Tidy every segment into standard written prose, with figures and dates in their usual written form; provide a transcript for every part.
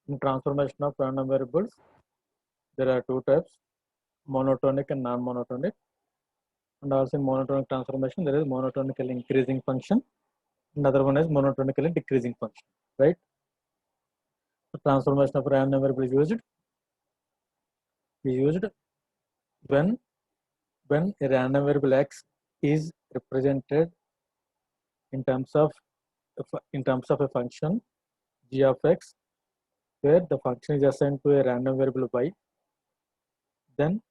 In transformation of random variables, there are two types, monotonic and non-monotonic. And also in monotonic transformation, there is monotonically increasing function. Another one is monotonically decreasing function, right? The transformation of random variable is used when a random variable x is represented in terms of a function g of x, where the function is assigned to a random variable y. Then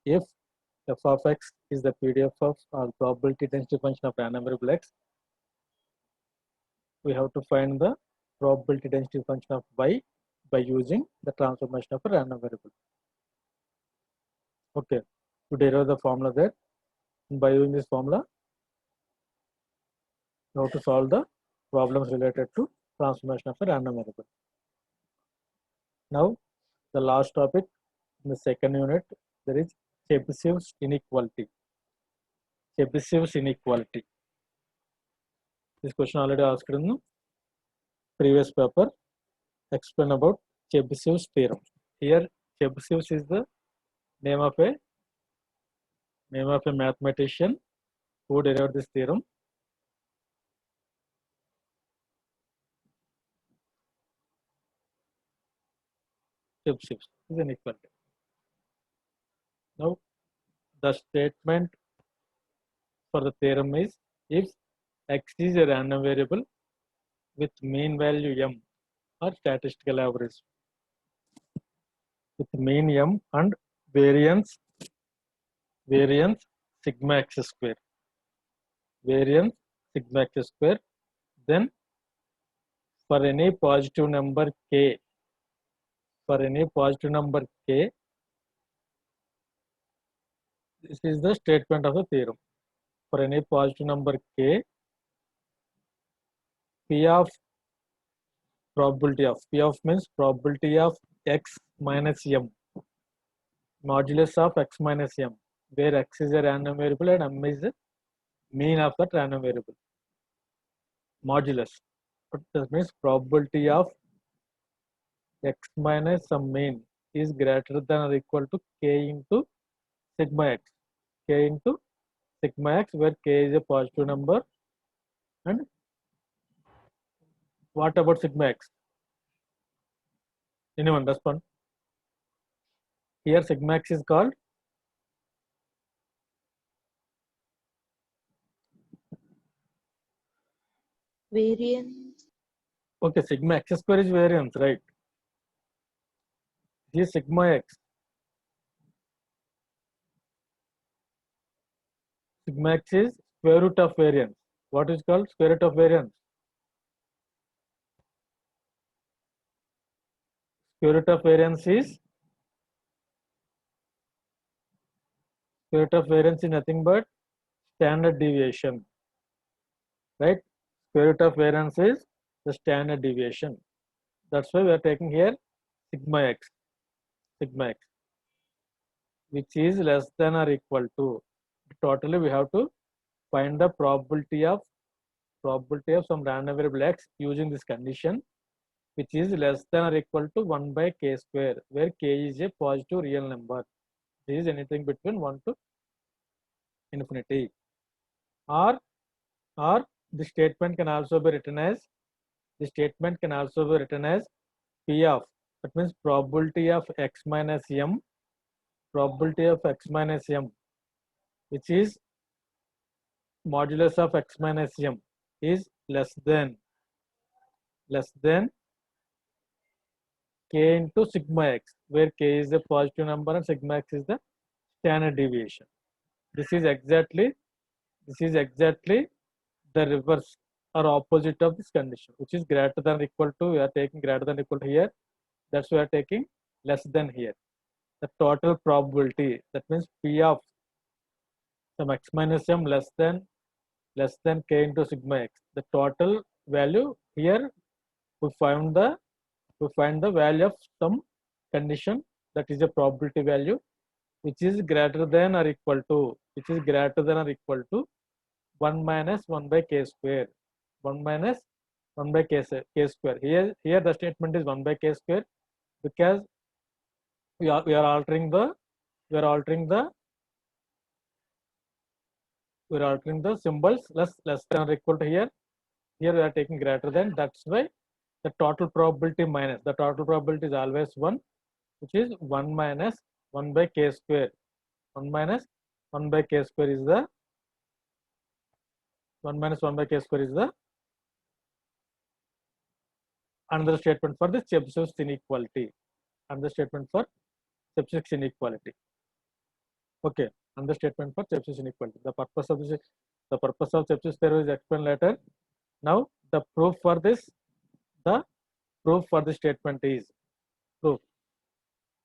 if f of x is the PDF of or probability density function of random variable x, we have to find the probability density function of y by using the transformation of a random variable. Okay, to derive the formula there, and by using this formula, we have to solve the problems related to transformation of a random variable. Now, the last topic in the second unit, there is Chebyshev's inequality. Chebyshev's inequality. This question already asked in the previous paper. Explain about Chebyshev's theorem. Here, Chebyshev's is the name of a mathematician who derived this theorem. Chebyshev's is inequality. Now, the statement for the theorem is, if x is a random variable with mean value m or statistical average, with mean m and variance sigma x square, then for any positive number k, this is the statement of the theorem. For any positive number k, p of means probability of x minus m, modulus of x minus m, where x is a random variable and m is the mean of that random variable. Modulus, that means probability of x minus some mean is greater than or equal to k into sigma x, where k is a positive number. And what about sigma x? Anyone respond? Here sigma x is called variance. Okay, sigma x square is variance, right? This is sigma x. Sigma x is square root of variance. What is called square root of variance? Square root of variance is nothing but standard deviation, right? Square root of variance is the standard deviation. That's why we are taking here sigma x, which is less than or equal to. Totally, we have to find the probability of some random variable x using this condition, which is less than or equal to 1 by k square, where k is a positive real number. This is anything between 1 to infinity. Or the statement can also be written as P of, that means probability of x minus m, which is modulus of x minus m is less than k into sigma x, where k is a positive number and sigma x is the standard deviation. This is exactly the reverse or opposite of this condition, which is greater than or equal to. We are taking greater than or equal to here. That's why we are taking less than here. The total probability, that means P of some x minus m less than k into sigma x. The total value here, we find the value of some condition, that is a probability value, which is greater than or equal to 1 minus 1 by k square. 1 minus 1 by k square. Here the statement is 1 by k square because we are altering the we are altering the symbols less than or equal to here. Here we are taking greater than. That's why the total probability minus the total probability is always 1, which is 1 minus 1 by k square. 1 minus 1 by k square is the 1 minus 1 by k square is the another statement for the Chebyshev inequality. Another statement for Chebyshev inequality. Okay, another statement for Chebyshev inequality. The purpose of Chebyshev theorem is explained later. Now the proof for this statement is proof.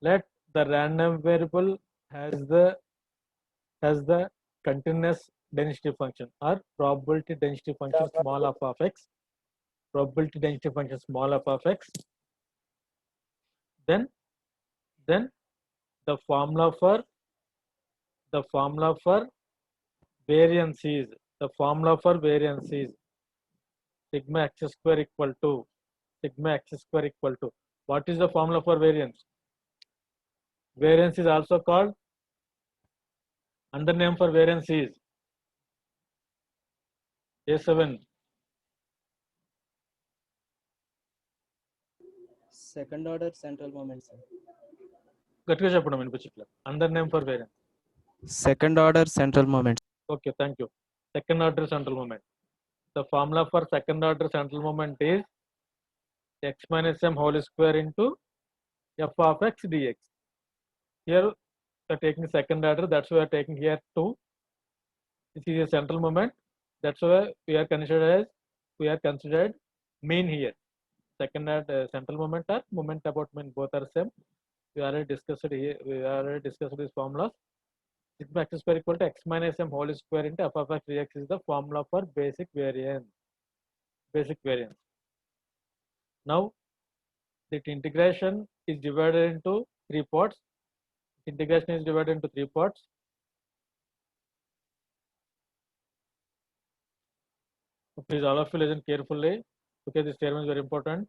Let the random variable has the continuous density function or probability density function small f of x. Probability density function small f of x. Then the formula for variance is sigma x square equal to what is the formula for variance? Variance is also called, under name for variance is A7. Second order central moment, sir. గట్టిగా చెప్పడం వినిపించట్లేదు. Under name for variance. Second order central moment. Okay, thank you. Second order central moment. The formula for second order central moment is x minus m whole square into f of x dx. Here we are taking second order, that's why we are taking here 2. This is a central moment, that's why we are considered mean here. Second order central moment or moment about mean, both are same. We already discussed these formulas. Sigma x square equal to x minus m whole square into f of x dx is the formula for basic variance. Now the integration is divided into 3 parts. Integration is divided into 3 parts. So please all of you listen carefully because this term is very important.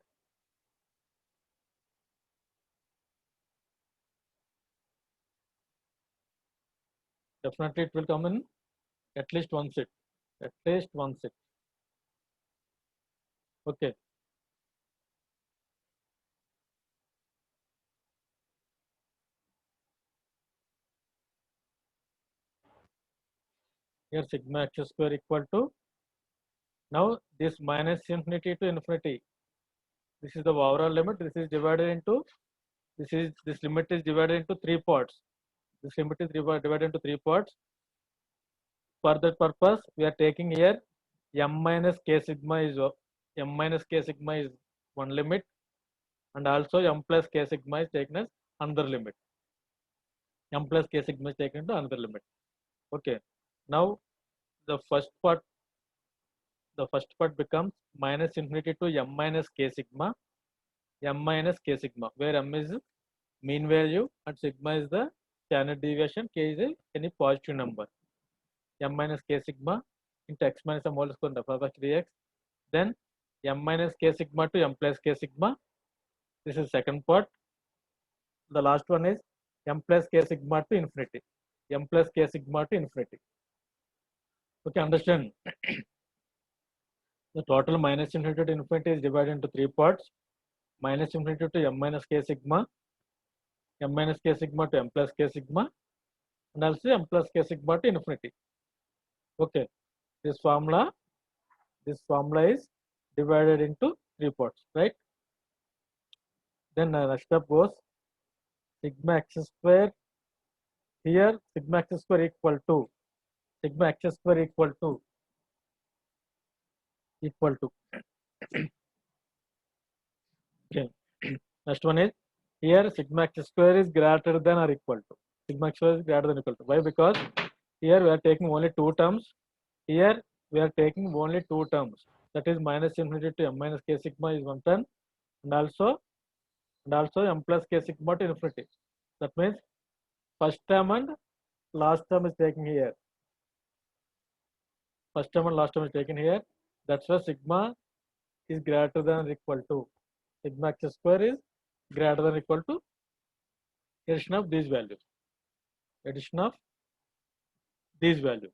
Definitely it will come in at least one set. Okay. Here sigma x square equal to, now this minus infinity to infinity. This is the overall limit. This is divided into, this limit is divided into 3 parts. This limit is divided into 3 parts. For that purpose, we are taking here m minus k sigma is one limit, and also m plus k sigma is taken as another limit. M plus k sigma is taken to another limit. Okay. Now the first part becomes minus infinity to m minus k sigma, where m is mean value and sigma is the standard deviation, k is any positive number. M minus k sigma into x minus m whole square f of x dx. Then m minus k sigma to m plus k sigma. This is second part. The last one is m plus k sigma to infinity. Okay, understand? The total minus infinity to infinity is divided into 3 parts. Minus infinity to m minus k sigma, m minus k sigma to m plus k sigma, and also m plus k sigma to infinity. Okay, this formula is divided into 3 parts, right? Then next step goes sigma x square. Here sigma x square equal to okay. Next one is, here sigma x square is greater than or equal to. Why? Because here we are taking only 2 terms. That is minus infinity to m minus k sigma is one term, and also m plus k sigma to infinity. That means first term and last term is taken here. That's why sigma is greater than or equal to sigma x square is greater than or equal to addition of these values. Addition of these values.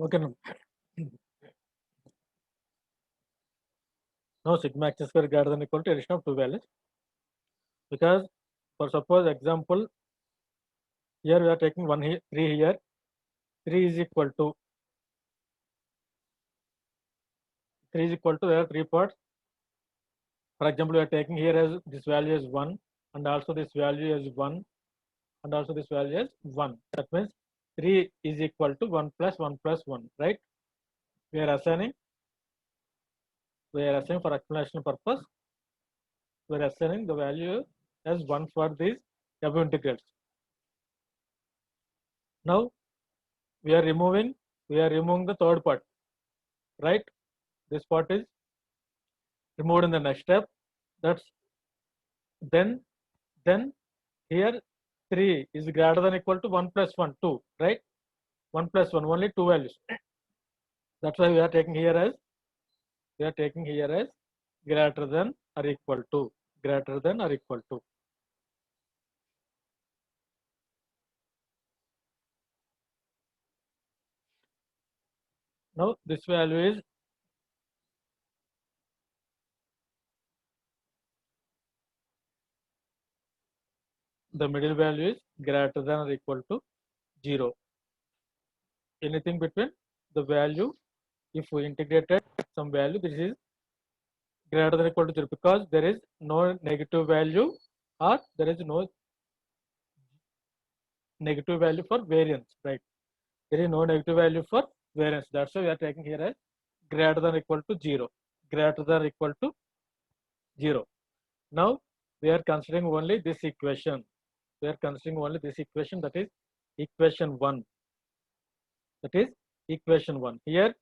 Okay. Now sigma x square greater than or equal to addition of two values, because for suppose example here we are taking 1 here, 3 here, 3 is equal to 3 is equal to there are three parts. For example, we are taking here as this value is 1 and also this value is 1 and also this value is 1. That means 3 is equal to 1 plus 1 plus 1, right? We are assigning for explanation purpose, we are assigning the value as 1 for these above integrals. Now we are removing the third part, right? This part is removed in the next step. That's then here 3 is greater than or equal to 1 plus 1, 2, right? 1 plus 1, only two values. That's why we are taking here as greater than or equal to, greater than or equal to. Now this value is the middle value is greater than or equal to 0. Anything between the value, if we integrated some value, this is greater than or equal to 0, because there is no negative value or there is no negative value for variance, right? There is no negative value for variance. That's why we are taking here as greater than or equal to 0. Greater than or equal to 0. Now we are considering only this equation. We are considering only this equation, that is equation 1. That is equation 1. Here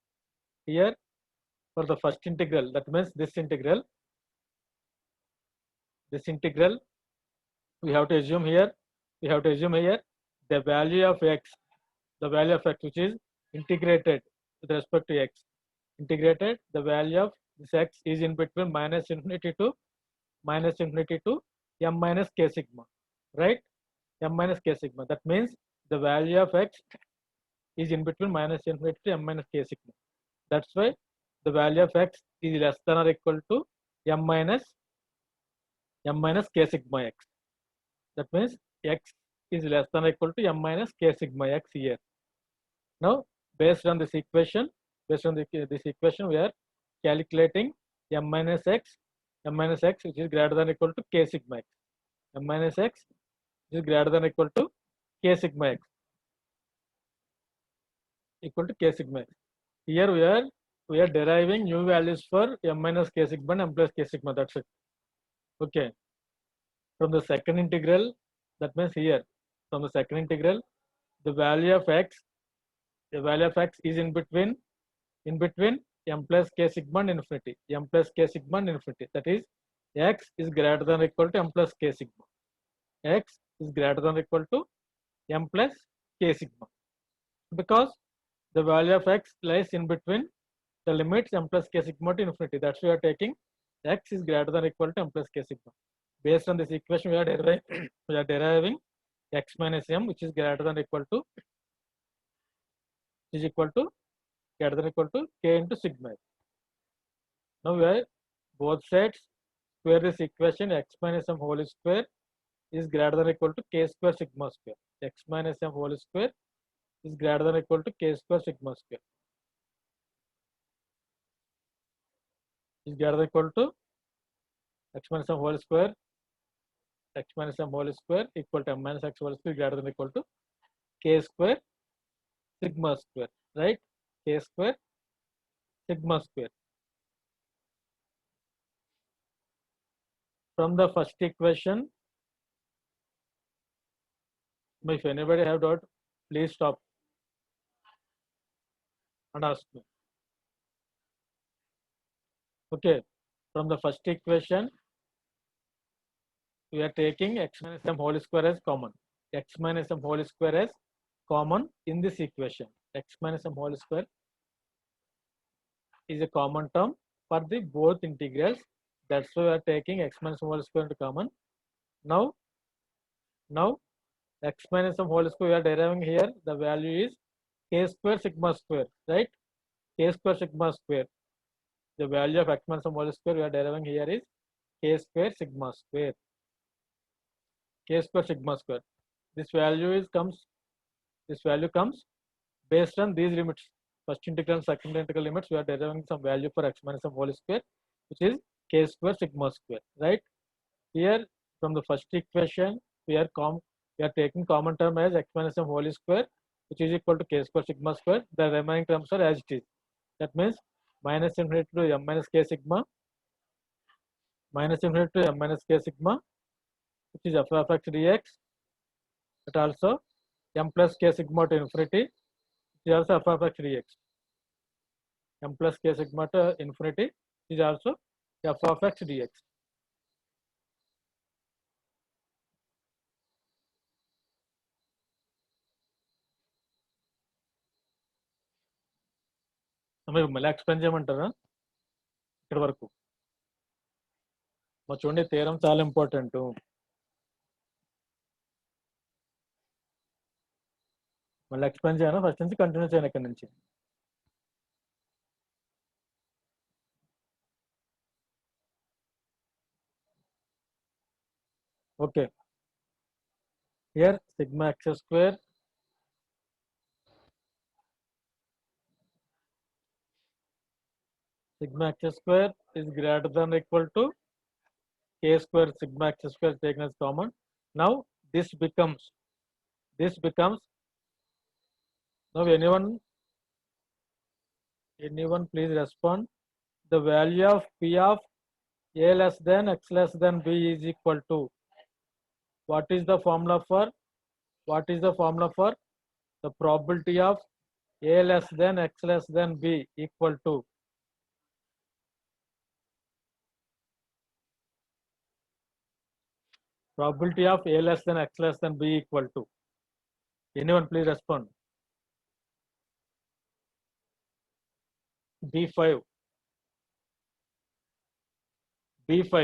for the first integral, that means this integral, we have to assume here the value of x, which is integrated with respect to x. Integrated, the value of this x is in between minus infinity to m minus k sigma, right? M minus k sigma. That means the value of x is in between minus infinity to m minus k sigma. That's why the value of x is less than or equal to m minus k sigma x. That means x is less than or equal to m minus k sigma x here. Now, based on this equation, this equation, we are calculating m minus x, which is greater than or equal to k sigma x. M minus x is greater than or equal to k sigma x, equal to k sigma x. Here we are deriving new values for m minus k sigma and m plus k sigma. That's it. Okay. From the second integral, that means here from the second integral, the value of x is in between m plus k sigma and infinity. M plus k sigma and infinity. That is, x is greater than or equal to m plus k sigma. X is greater than or equal to m plus k sigma, because the value of x lies in between the limits m plus k sigma to infinity. That's why we are taking x is greater than or equal to m plus k sigma. Based on this equation, we are deriving x minus m, which is greater than or equal to greater than or equal to k into sigma. Now we are both sides square this equation. X minus m whole square is greater than or equal to k square sigma square. X minus m whole square is greater than or equal to k square sigma square. Is greater than or equal to x minus m whole square. X minus m whole square equal to m minus x whole square greater than or equal to k square sigma square, right? K square sigma square. From the first equation, if anybody have doubt, please stop and ask me. Okay, from the first equation, we are taking x minus m whole square as common. X minus m whole square as common in this equation. X minus m whole square is a common term for the both integrals. That's why we are taking x minus m whole square into common. Now x minus m whole square we are deriving here. The value is k square sigma square, right? K square sigma square. The value of x minus m whole square we are deriving here is k square sigma square. K square sigma square. This value comes based on these limits. First integral and second integral limits, we are deriving some value for x minus m whole square, which is k square sigma square, right? Here from the first equation, we are taking common term as x minus m whole square, which is equal to k square sigma square. The remaining terms are as it is. That means minus infinity to m minus k sigma, minus infinity to m minus k sigma, which is f of x dx. It also m plus k sigma to infinity, which is also f of x dx. M plus k sigma to infinity is also f of x dx. మీరు మళ్ళీ explain చేయమంటారా ఇక్కడ వరకు? మరి చూడండి, తీరం చాలా important. మళ్ళీ ఎక్స్ప్లెయిన్ చేయను, ఫస్ట్ నుంచి కంటిన్యూ చేయను ఇక్కడ నుంచి. Okay, here sigma X square is greater than or equal to k square sigma x square taken as common. Now this becomes now anyone please respond. The value of p of a less than x less than b is equal to, what is the formula for the probability of a less than x less than b equal to? Probability of a less than x less than b equal to. Anyone please respond. B5. B5.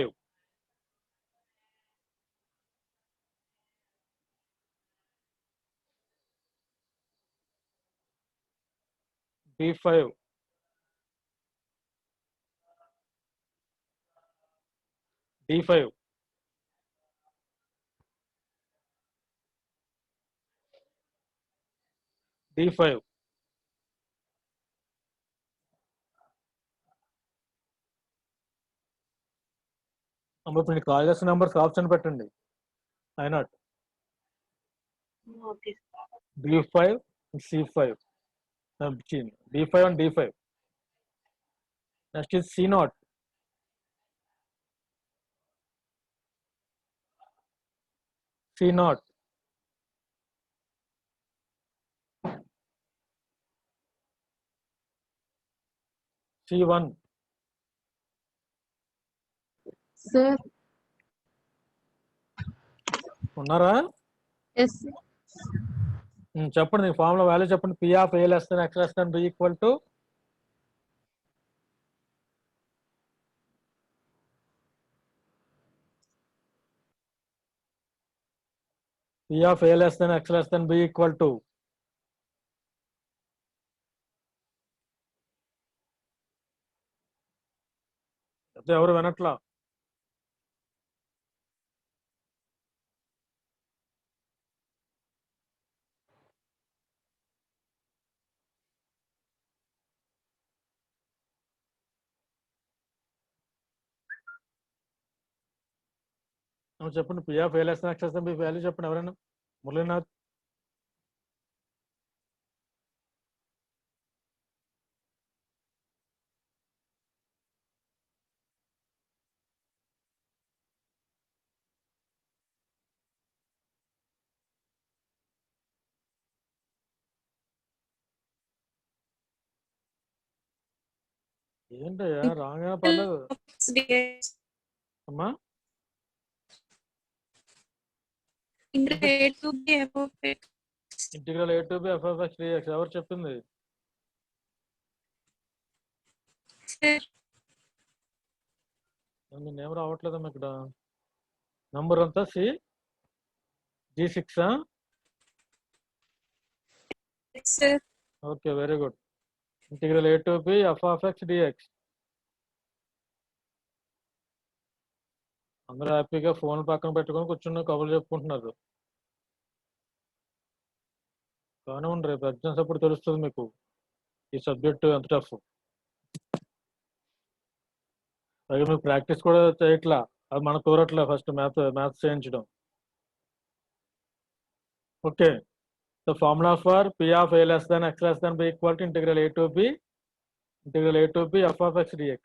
B5. D5. D5. అమ్మ ఇప్పుడు call చేసిన numbers option పెట్టండి. I not Okay. B5 C5. D5 and D5. Next is C0. C0. C1. Sir, ఉన్నారా? yes. చెప్పండి, formula value చెప్పండి. P of A less than X less than B equal to P of A less than X less than B equal to ఎవరు వినట్లా? చెప్పండి, P of A less than X less than B value చెప్పండి ఎవరైనా. మురళీనాథ్. ఏంటయ్యా wrong అయినా పర్లేదు అమ్మా. Integral a to b f of x dx ఎవరు చెప్పింది? మీ నేమ్ రావట్లేదమ్మా ఇక్కడ. నంబర్ అంతా G6. Okay, very good. Integral a to b f of x dx. అందరూ హ్యాపీగా ఫోన్ పక్కన పెట్టుకొని కూర్చుని కబుర్లు చెప్పుకుంటున్నారు. కానివ్వండి, రేపు ఎగ్జామ్స్ అప్పుడు తెలుస్తుంది మీకు ఈ సబ్జెక్ట్ ఎంత టఫ్. అలాగే మీకు ప్రాక్టీస్ కూడా చేయట్లా, అది మనకు కుదరట్లే ఫస్ట్ మ్యాథ్స్ చేయించడం. Okay, the formula for p of a less than x less than b equal to integral a to b f of x dx.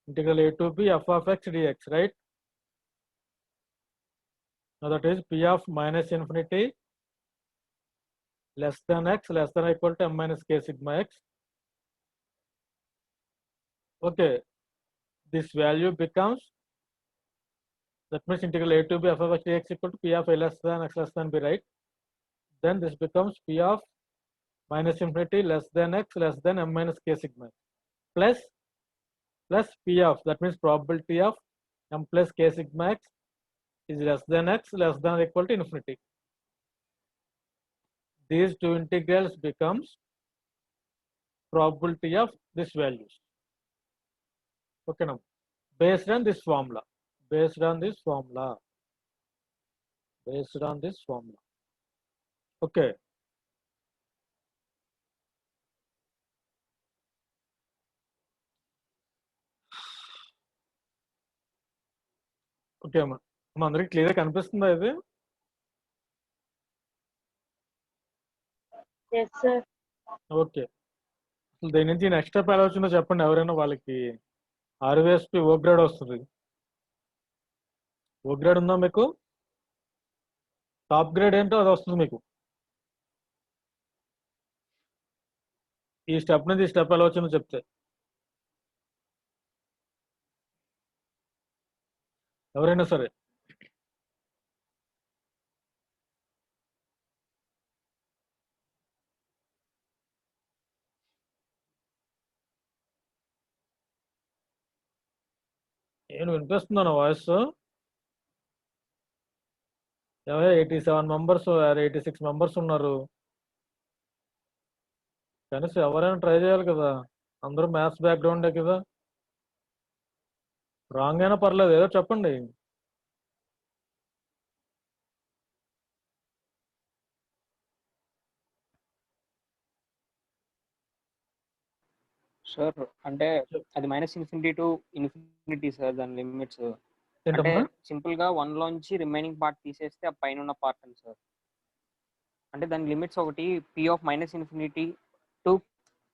Integral a to b f of x dx, right? Now that is p of minus infinity less than x less than or equal to m minus k sigma x. Okay, this value becomes, that means integral a to b f of x dx equal to p of a less than x less than b, right? Then this becomes p of minus infinity less than x less than m minus k sigma x plus p of, that means probability of m plus k sigma x is less than x less than or equal to infinity. These two integrals becomes probability of this values. Okay, now based on this formula. Okay, okay అమ్మా. అమ్మ అందరికి clear కనిపిస్తుందా ఇది? Okay, అసలు దీని నుంచి next step ఎలా వచ్చిందో చెప్పండి ఎవరైనా. వాళ్ళకి RVSP ఓ గ్రేడ్ వస్తుంది. ఓ గ్రేడ్ ఉందా మీకు? టాప్ గ్రేడ్ ఏంటో అది వస్తుంది మీకు. ఈ స్టెప్ నుంచి ఈ స్టెప్ ఎలా వచ్చిందో చెప్తే ఎవరైనా సరే. నేను వినిపిస్తున్నా నా వాయిస్? 87 మెంబర్స్ 86 మెంబర్స్ ఉన్నారు. కనీసం ఎవరైనా ట్రై చేయాలి కదా, అందరూ మ్యాథ్స్ బ్యాక్గ్రౌండే కదా. రాంగ్ అయినా పర్లేదు, ఏదో చెప్పండి. సార్ అంటే అది minus infinity to infinity sir, దాని లిమిట్స్. అంటే ఏంటమ్మా? సింపుల్ గా 1 లోంచి రిమైనింగ్ పార్ట్ తీసేస్తే ఆ పైన ఉన్న పార్ట్ అని సార్. అంటే దాని లిమిట్స్ ఒకటి p of minus infinity to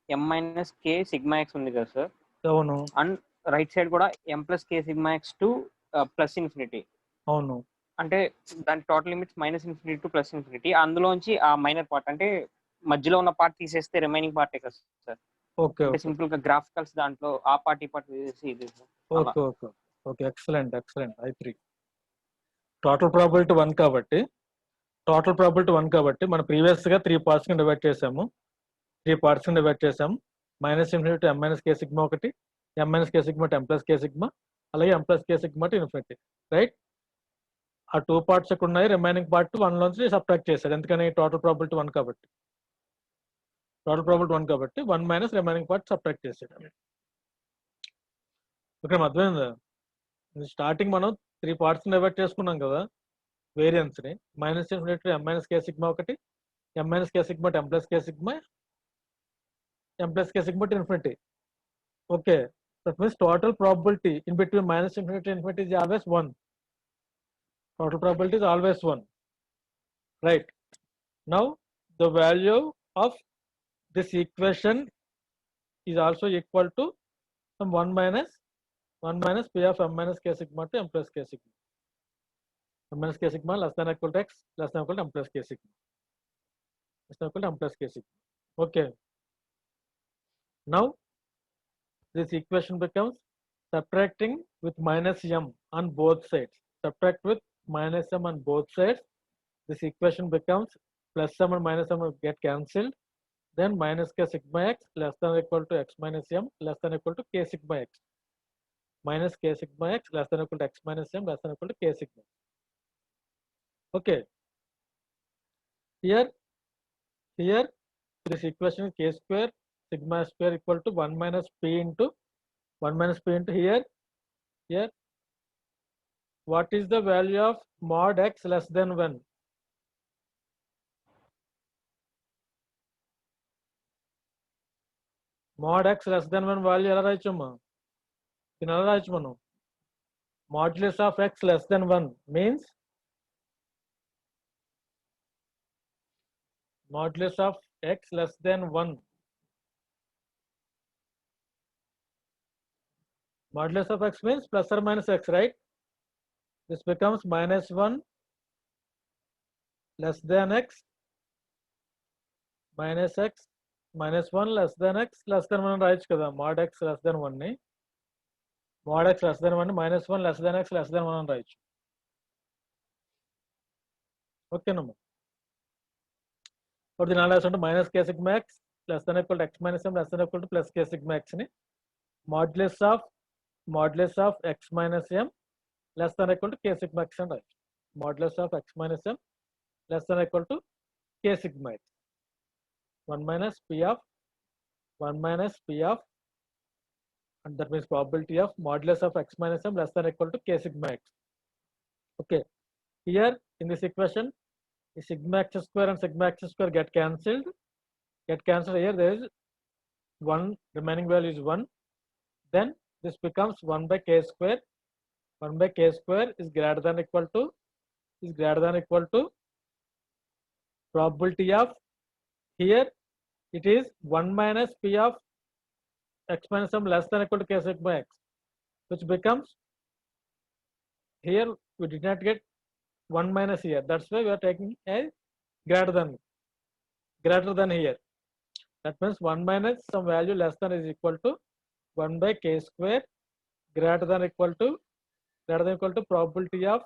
m minus K sigma X ఉంది కదా సార్. అవును అండ్ రైట్ సైడ్ కూడా m plus K sigma X to plus infinity. అవును. అంటే దాని total limits minus infinity to plus infinity. అందులోంచి ఆ మైనర్ పార్ట్ అంటే మధ్యలో ఉన్న పార్ట్ తీసేస్తే రిమైనింగ్ పార్టే కదా సార్. ఓకే అంటే ఓకే సింపుల్ గా గ్రాఫికల్స్ దాంట్లో ఆ పార్ట్ ఈ పార్ట్ తీసేసి ఇది సార్. అలా. Okay okay okay, excellent excellent. I3 total probability 1 కాబట్టి మనం ప్రీవియస్ గా 3 పార్ట్స్ కి డివైడ్ చేసాము. Minus infinity to m minus K sigma ఒకటి, m minus K sigma to m plus K sigma, అలాగే m plus K sigma to infinity, right? ఆ 2 parts ఇక్కడ ఉన్నాయి. రిమైనింగ్ పార్ట్ 1 లోంచి సబ్ట్రాక్ట్ చేశారు. ఎందుకని? టోటల్ ప్రాబిలిటీ 1 కాబట్టి 1 మైనస్ రిమైనింగ్ పార్ట్ సబ్ట్రాక్ట్ చేశాడు. ఇక్కడ అర్థమైందా? స్టార్టింగ్ మనం 3 పార్ట్స్ డివైడ్ చేసుకున్నాం కదా వేరియన్స్ ని. Minus infinity to m minus K sigma ఒకటి, m minus K sigma to m plus K sigma, m plus K sigma to infinity. Okay, that means total probability in between minus infinity and infinity is always 1. Total probability is always 1, right? Now the value of this equation is also equal to some 1 minus p of m minus k sigma to m plus k sigma. M minus k sigma less than or equal to x less than or equal to m plus k sigma. Less than or equal to m plus k sigma. Okay. Now this equation becomes subtracting with minus m on both sides. Subtract with minus m on both sides. This equation becomes plus m and minus m will get cancelled. Then minus k sigma x less than or equal to x minus m less than or equal to k sigma x. Minus k sigma x less than or equal to x minus m less than or equal to k sigma. Okay. Here this equation is k square sigma square equal to 1 minus p into here. What is the value of mod x less than 1? Mod x less than 1 value ఎలా రాయొచ్చమ్మా? దీన్ని ఎలా రాయొచ్చు మనం? Modulus of x less than 1 means modulus of x less than 1. Modulus of x means plus or minus x, right? This becomes minus 1 less than x minus x minus 1 less than x less than 1 రాయొచ్చు కదా mod x less than 1 ని mod x less than 1 minus 1 less than x less than 1 అని రాయొచ్చు. ఓకేనమ్మా. ఇప్పుడు దీని ఎలా రాసుకుంటే minus k sigma x less than or equal to x minus m less than or equal to plus k sigma x ని modulus of x minus m less than or equal to k sigma x అని రాయొచ్చు. Modulus of x minus m less than or equal to k sigma x. 1 minus p of and that means probability of modulus of x minus m less than or equal to k sigma x. Okay, here in this equation the sigma x square and sigma x square get cancelled. Here there is one remaining value is 1. Then this becomes 1 by k square. 1 by k square is greater than or equal to probability of here it is 1 minus p of x minus m less than or equal to k sigma x, which becomes here we did not get 1 minus here. That's why we are taking a greater than here. That means 1 minus some value less than is equal to 1 by k square greater than or equal to probability of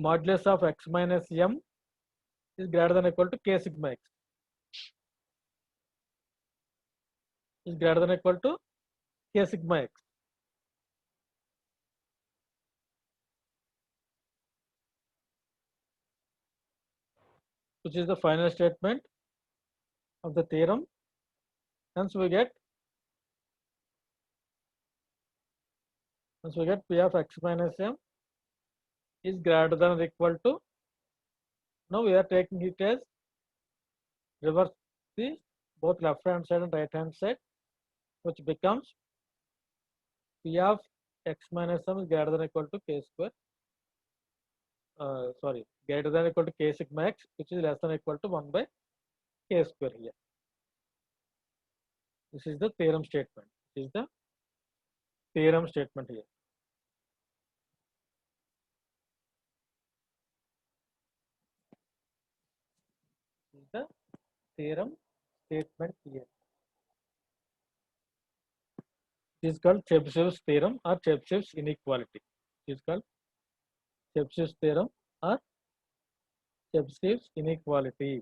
modulus of x minus m is greater than or equal to k sigma x. Is greater than or equal to k sigma x. Which is the final statement of the theorem. Hence we get p of x minus m is greater than or equal to, now we are taking it as reverse the both left hand side and right hand side, which becomes p of x minus m is greater than or equal to k square, greater than or equal to k sigma x, which is less than or equal to 1 by k square here. This is the theorem statement. Here. This is the theorem statement here. It is called Chebyshev theorem or Chebyshev's inequality. It is called Chebyshev's theorem or Chebyshev's inequality.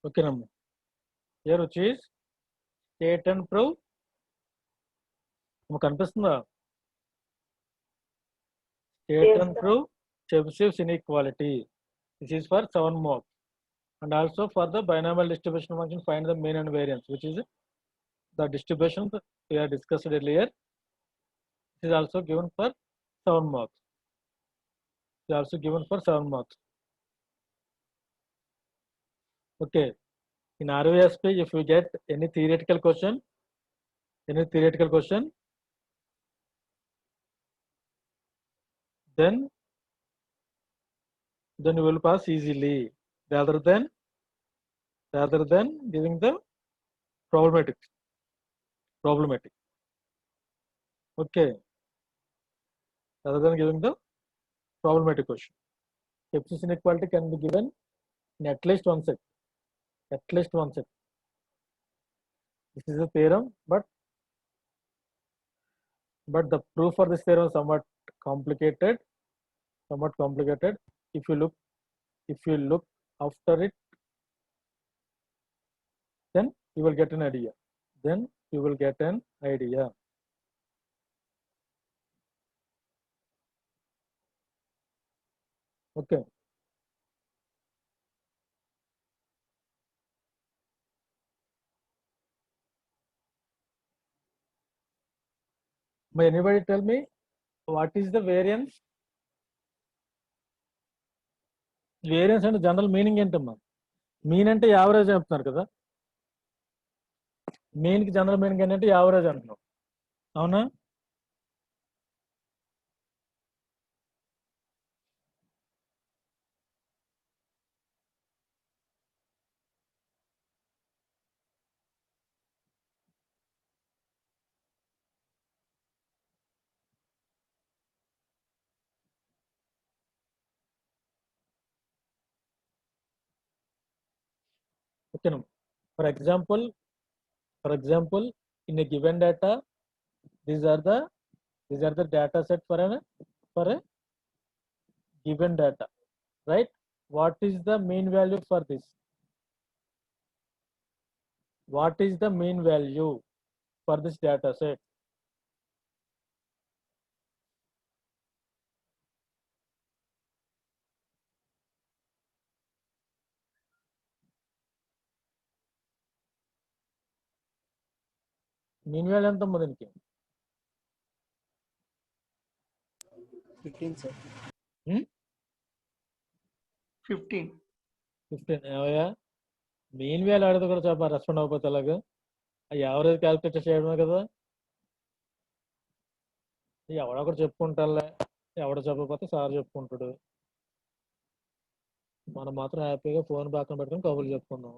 Okay, number here which is state and prove. కనిపిస్తుందా? State and prove Chebyshev inequality. This is for 7 marks. And also for the binomial distribution function, find the mean and variance, which is the distribution that we have discussed earlier. This is also given for 7 marks. It is also given for 7 marks. Okay. In RVSP, if we get any theoretical question, then you will pass easily rather than giving the problematic. Okay. Rather than giving the problematic question. Chebyshev inequality can be given in at least one set. This is a theorem, but the proof for this theorem is somewhat complicated. If you look after it, then you will get an idea. Okay. May anybody tell me what is the variance? Variance and general meaning ఏంటమ్మా? Mean అంటే average చెప్తున్నారు కదా. Mean కి general meaning ఏంటంటే average అంటున్నాం. అవునా? Okay. For example, in a given data, these are the data set for a given data, right? What is the mean value for this? What is the mean value for this data set? Mean value ఎంత దీనికి? 15, sir. 15. ఏమయ్యా main value అడిగితే కూడా చెప్ప respond అవ్వకపోతే అలాగా average calculate చేయడమే కదా. ఎవడొకడు చెప్పుకుంటాలే, ఎవడ చెప్పకపోతే సార్ చెప్పుకుంటాడు. మనం మాత్రం హ్యాపీగా ఫోన్ పక్కన పెట్టుకుని కబుర్లు చెప్పుకుందాం.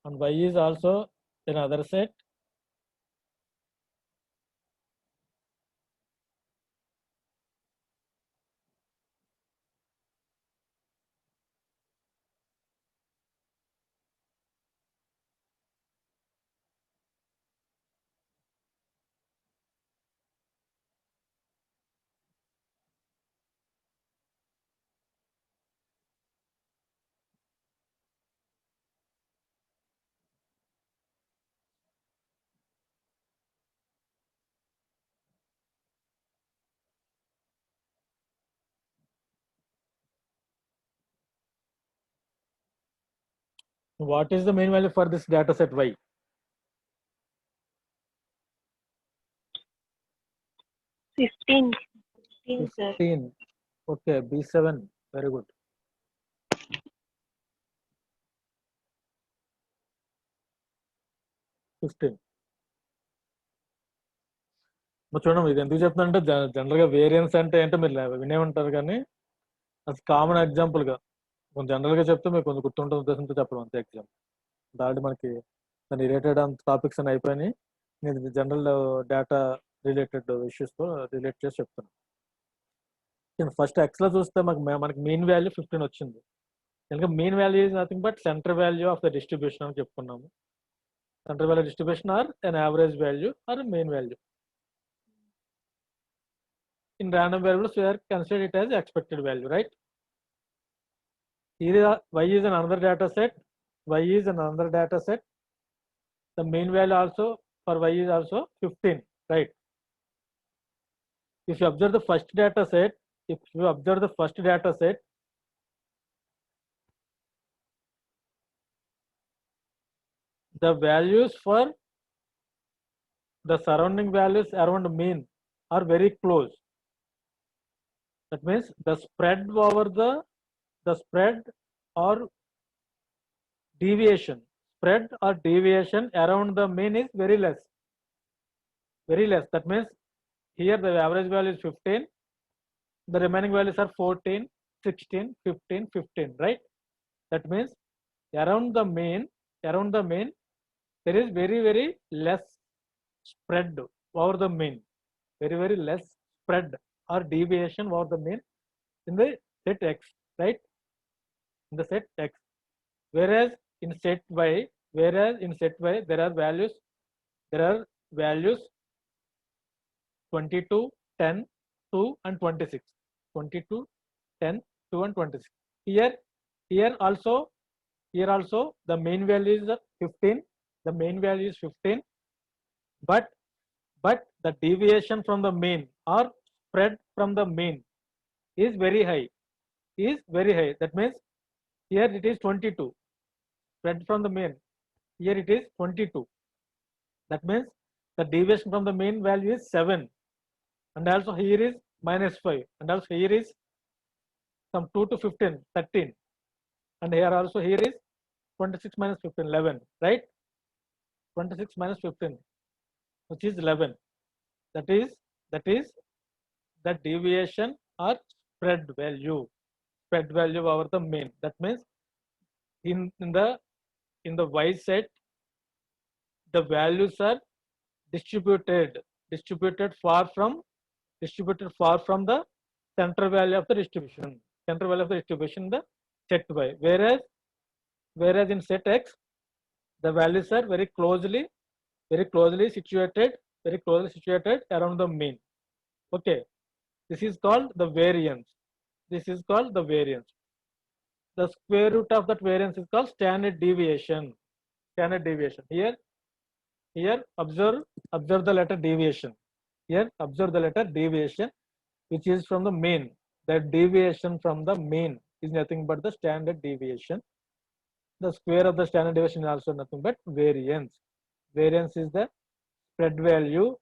And y is also another set. What is the mean value for this data set y? 15, sir. 15. Okay, B7. Very good. 15. చూడండి ఇది ఎందుకు చెప్తానంటే జనరల్ గా వేరియన్స్ అంటే ఏంటో మీరు వినే ఉంటారు, కానీ అది కామన్ ఎగ్జాంపుల్ గా కొంచెం జనరల్ గా చెప్తే మీకు కొంచెం గుర్తుంటుంది ఉద్దేశంతో చెప్పడం అంతే. ఎగ్జాంపుల్ దాంట్లో మనకి దాని రిలేటెడ్ అంత టాపిక్స్ అని అయిపోయినాయి. నేను జనరల్ డేటా రిలేటెడ్ ఇష్యూస్ తో రిలేట్ చేసి చెప్తాను. ఫస్ట్ ఎక్స్ లో చూస్తే మనకి మీన్ వాల్యూ 15 వచ్చింది. కనుక mean value is nothing but centre value of the distribution అని చెప్పుకున్నాము. Central value distribution or an average value or a mean value. In random variables, we are consider it as expected value, right? Here y is another data set. Y is another data set. The mean value also for y is also 15, right? If you observe the first data set, the values for the surrounding values around mean are very close. That means the spread over the spread or deviation around the mean is very less. That means here the average value is 15, the remaining values are 14, 16, 15, 15, right? That means around the mean there is very less spread over the mean, very less spread or deviation over the mean in the set X, right? In the set X. Whereas in set Y there are values 22, 10, 2 and 26. 22, 10, 2 and 26. Here also the main value is 15. The main value is 15, but the deviation from the mean or spread from the mean is very high. That means here it is 22. Spread from the mean. Here it is 22. That means the deviation from the mean value is 7. And also here is -5. And also here is some 2 to 15, 13. And here also here is 26 minus 15, 11, right? 26 minus 15, which is 11. That is the deviation or spread value over the mean. That means in the Y set, the values are distributed far from the center value of the distribution. The set Y. Whereas in set X, the values are very closely situated around the mean. Okay, this is called the variance. The square root of that variance is called standard deviation. Here observe the letter deviation. Here observe the letter deviation, which is from the mean. That deviation from the mean is nothing but the standard deviation. The square of the standard deviation is also nothing but variance. Variance is the spread value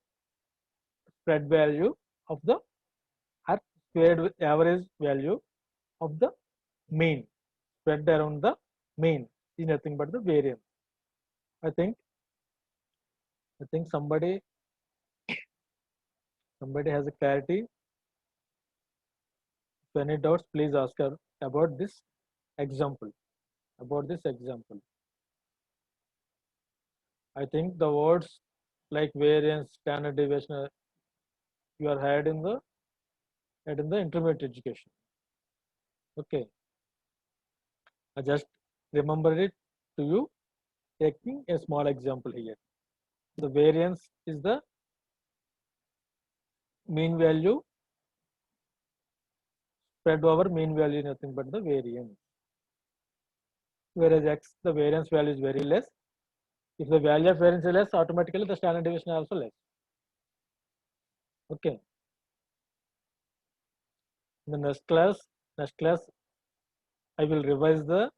of the squared average value of the mean. Spread around the mean is nothing but the variance. I think somebody has a clarity. If any doubts, please ask her about this example. I think the words like variance, standard deviation, you are had in the intermediate education. Okay, I just remember it to you, taking a small example here. The variance is the mean value spread over mean value, nothing but the variance. Whereas X, the variance value is very less. If the value of variance is less, automatically the standard deviation is also less. Okay. In the next class, I will revise the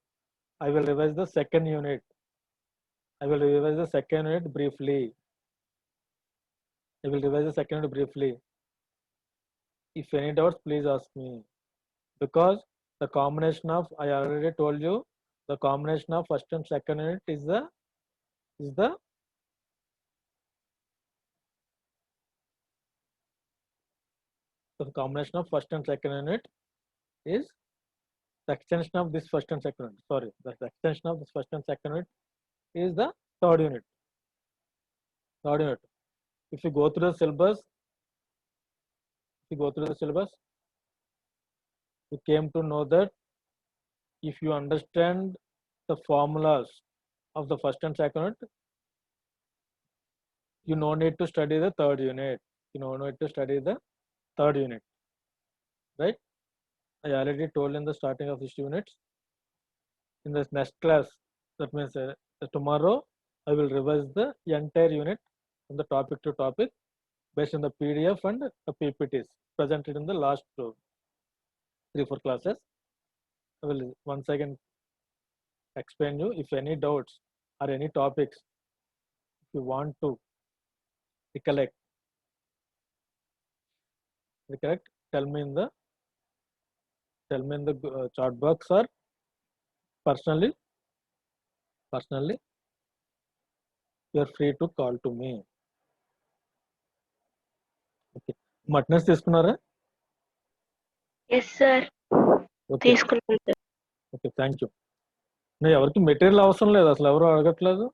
second unit. Briefly. If any doubts, please ask me. Because the combination of, I already told you, the combination of first and second unit is the combination of first and second unit is the extension of this first and second unit. Sorry, the extension of this first and second unit is the third unit. If you go through the syllabus, you came to know that if you understand the formulas of the first and second unit, you no need to study the third unit. You no need to study the third unit, right? I already told in the starting of this unit. In this next class, that means tomorrow I will revise the entire unit from the topic to topic based on the PDF and the PPTs presented in the last 3-4 classes. I will once again explain you. If any doubts or any topics, if you want to recollect, tell me in the chat box or personally, you are free to call to me. Okay. Matness తీసుకున్నారా? Yes, sir. Okay. తీసుకున్నాను sir. Okay, thank you. ఎవరికి material అవసరం లేదు, అసలు ఎవరు అడగట్లేదు.